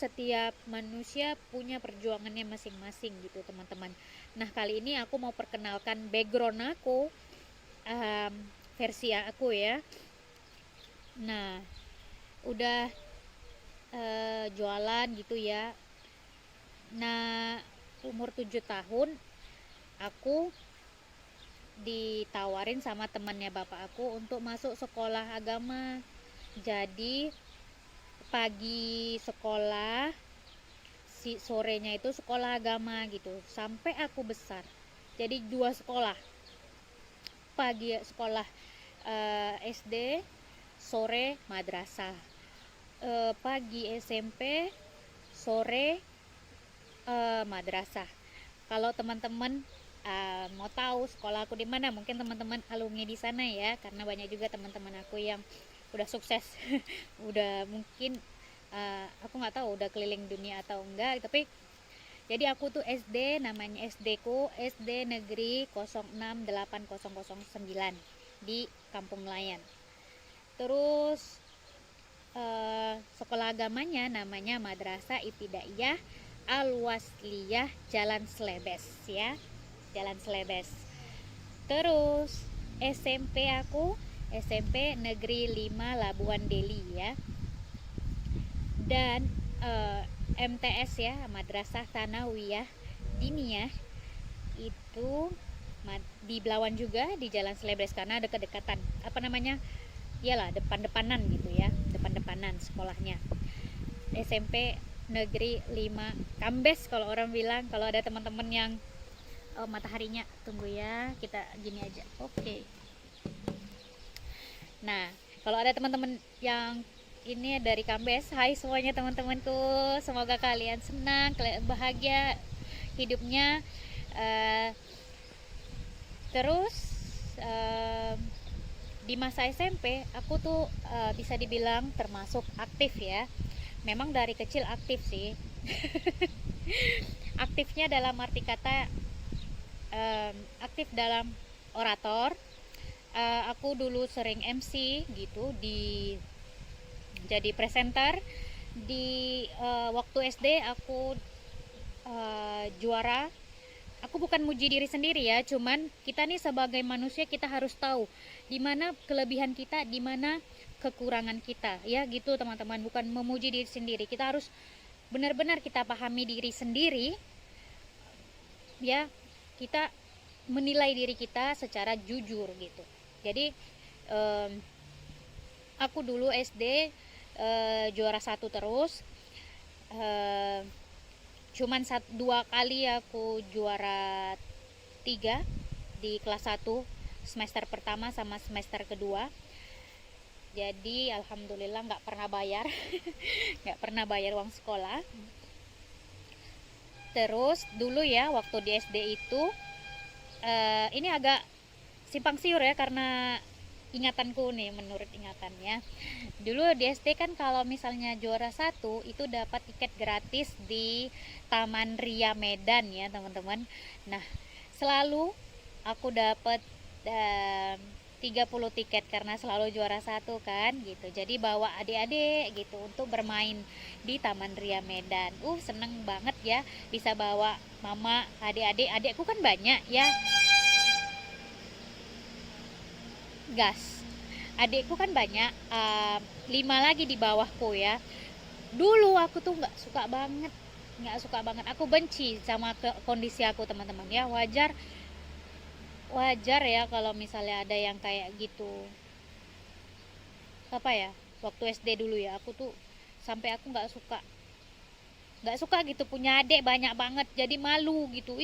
setiap manusia punya perjuangannya masing-masing gitu teman-teman. Nah kali ini aku mau perkenalkan background aku, versi aku ya. Nah udah jualan gitu ya. Nah umur 7 tahun aku ditawarin sama temannya bapak aku untuk masuk sekolah agama. Jadi pagi sekolah, si sorenya itu sekolah agama gitu sampai aku besar. Jadi 2 sekolah, pagi sekolah SD, sore madrasah. Pagi SMP, sore madrasah. Kalau teman-teman mau tahu sekolah aku di mana, mungkin teman-teman alumni di sana ya, karena banyak juga teman-teman aku yang udah sukses udah mungkin aku nggak tahu udah keliling dunia atau enggak, tapi jadi aku tuh SD, namanya SD ku SD Negeri 0680009 di Kampung Melayan. Terus sekolah agamanya namanya Madrasah Ibtidaiyah Al-Wasliyah Jalan Slebes ya, Jalan Slebes. Terus SMP aku SMP Negeri 5 Labuan Deli ya. Dan MTS ya, Madrasah Tsanawiyah Diniyah itu di Belawan juga di Jalan Slebes, karena dekat-dekatan. Apa namanya? Iyalah, depan-depanan gitu ya, depan-depanan sekolahnya. SMP Negeri 5 Kambes kalau orang bilang. Kalau ada teman-teman yang mataharinya, tunggu ya, kita gini aja. Oke. Nah, kalau ada teman-teman yang ini dari Kambes, hai semuanya teman-temanku, semoga kalian senang, kalian bahagia hidupnya. Terus di masa SMP aku tuh bisa dibilang termasuk aktif ya. Memang dari kecil aktif sih. Aktifnya dalam arti kata aktif dalam orator. Aku dulu sering MC gitu, jadi presenter di waktu SD aku juara. Aku bukan muji diri sendiri ya, cuman kita nih sebagai manusia kita harus tahu di mana kelebihan kita, di mana kekurangan kita ya gitu teman-teman. Bukan memuji diri sendiri, kita harus benar-benar kita pahami diri sendiri ya, kita menilai diri kita secara jujur gitu. Jadi aku dulu SD juara 1 terus, cuman 2 kali aku juara 3 di kelas 1, semester pertama sama semester kedua. Jadi alhamdulillah nggak pernah bayar nggak pernah bayar uang sekolah. Terus dulu ya waktu di SD itu ini agak simpang siur ya, karena ingatanku nih, menurut ingatannya dulu di SD kan kalau misalnya juara 1 itu dapat tiket gratis di Taman Ria Medan ya teman-teman. Nah selalu aku dapat 30 tiket karena selalu juara 1 kan gitu. Jadi bawa adik-adik gitu untuk bermain di Taman Ria Medan. Seneng banget ya bisa bawa mama, adik-adik. Adikku kan banyak ya, gas. Adikku kan banyak, 5 lagi di bawahku ya. Dulu aku tuh nggak suka banget, aku benci sama kondisi aku teman-teman ya. Wajar ya kalau misalnya ada yang kayak gitu. Apa ya, waktu SD dulu ya aku tuh sampai aku nggak suka gitu punya adik banyak banget, jadi malu gitu.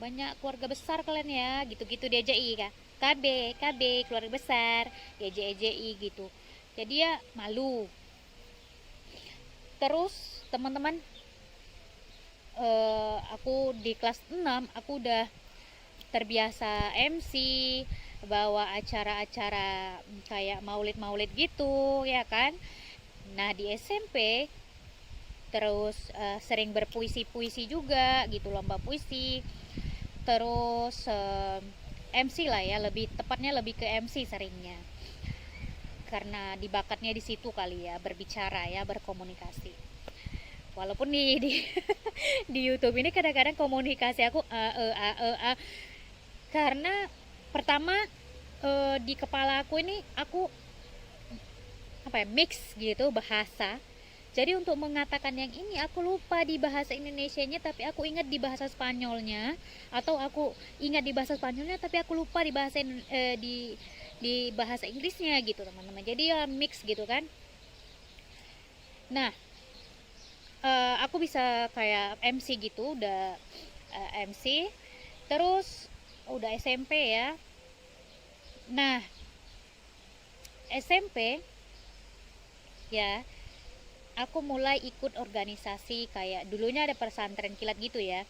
Banyak keluarga besar kalian ya, gitu-gitu diajak kan. KB keluarga besar, diajak gitu. Jadi ya malu. Terus teman-teman, aku di kelas 6 aku udah terbiasa MC, bawa acara-acara kayak maulid gitu ya kan. Nah di SMP terus sering berpuisi-puisi juga gitu, lomba puisi. Terus MC lah ya, lebih tepatnya lebih ke MC seringnya, karena dibakatnya di situ kali ya, berbicara ya, berkomunikasi. walaupun di di YouTube ini kadang-kadang komunikasi aku karena pertama di kepala aku ini aku apa ya, mix gitu bahasa. Jadi untuk mengatakan yang ini aku lupa di bahasa Indonesianya tapi aku ingat di bahasa Spanyolnya, atau aku ingat di bahasa Spanyolnya tapi aku lupa di bahasa di bahasa Inggrisnya gitu teman-teman. Jadi ya mix gitu kan. Nah, aku bisa kayak MC gitu, udah MC, terus udah SMP ya. Nah, SMP ya aku mulai ikut organisasi, kayak dulunya ada pesantren kilat gitu ya.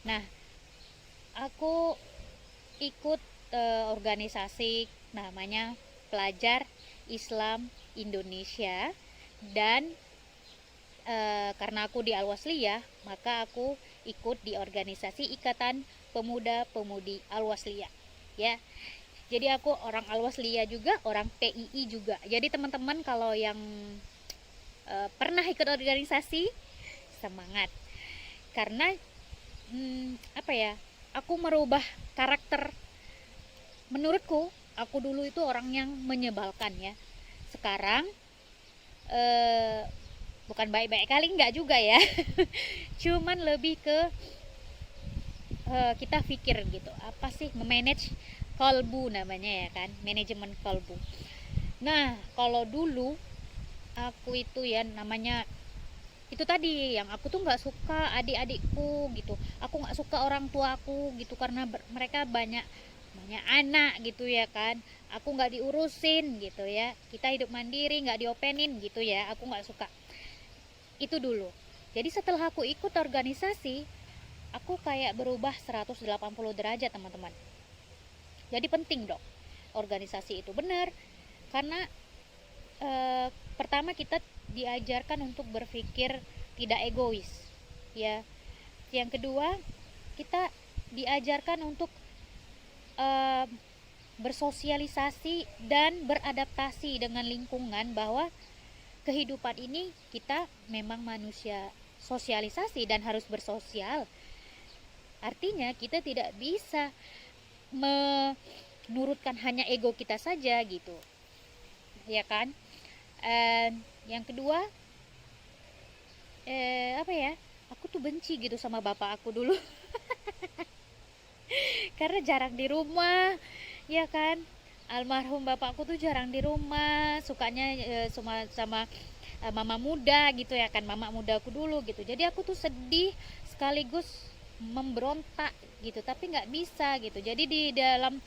Nah, aku ikut organisasi namanya Pelajar Islam Indonesia, dan karena aku di Al-Wasliyah, maka aku ikut di organisasi Ikatan Pemuda Pemudi Al-Wasliyah ya. Jadi aku orang Al-Wasliyah juga, orang PII juga. Jadi teman-teman kalau yang pernah ikut organisasi, semangat. Karena apa ya, aku merubah karakter. Menurutku aku dulu itu orang yang menyebalkan ya. Sekarang bukan baik-baik kali, enggak juga ya. Cuman lebih ke kita pikir gitu, apa sih, memanage kalbu namanya ya kan, manajemen kalbu. Nah, kalau dulu aku itu ya namanya itu tadi, yang aku tuh nggak suka adik-adikku gitu, aku nggak suka orang tuaku gitu, karena mereka banyak banyak anak gitu ya kan, aku nggak diurusin gitu ya, kita hidup mandiri nggak diopenin gitu ya, aku nggak suka itu dulu. Jadi setelah aku ikut organisasi, aku kayak berubah 180 derajat teman-teman. Jadi penting dong organisasi itu, benar, karena pertama kita diajarkan untuk berpikir tidak egois ya. Yang kedua, kita diajarkan untuk bersosialisasi dan beradaptasi dengan lingkungan, bahwa kehidupan ini kita memang manusia sosialisasi dan harus bersosial. Artinya kita tidak bisa menurutkan hanya ego kita saja gitu ya kan. Yang kedua, apa ya, aku tuh benci gitu sama bapak aku dulu. Karena jarang di rumah ya kan, almarhum bapakku tuh jarang di rumah, sukanya sama mama muda gitu ya kan, mama mudaku dulu gitu. Jadi aku tuh sedih sekaligus memberontak gitu, tapi nggak bisa gitu. Jadi di dalam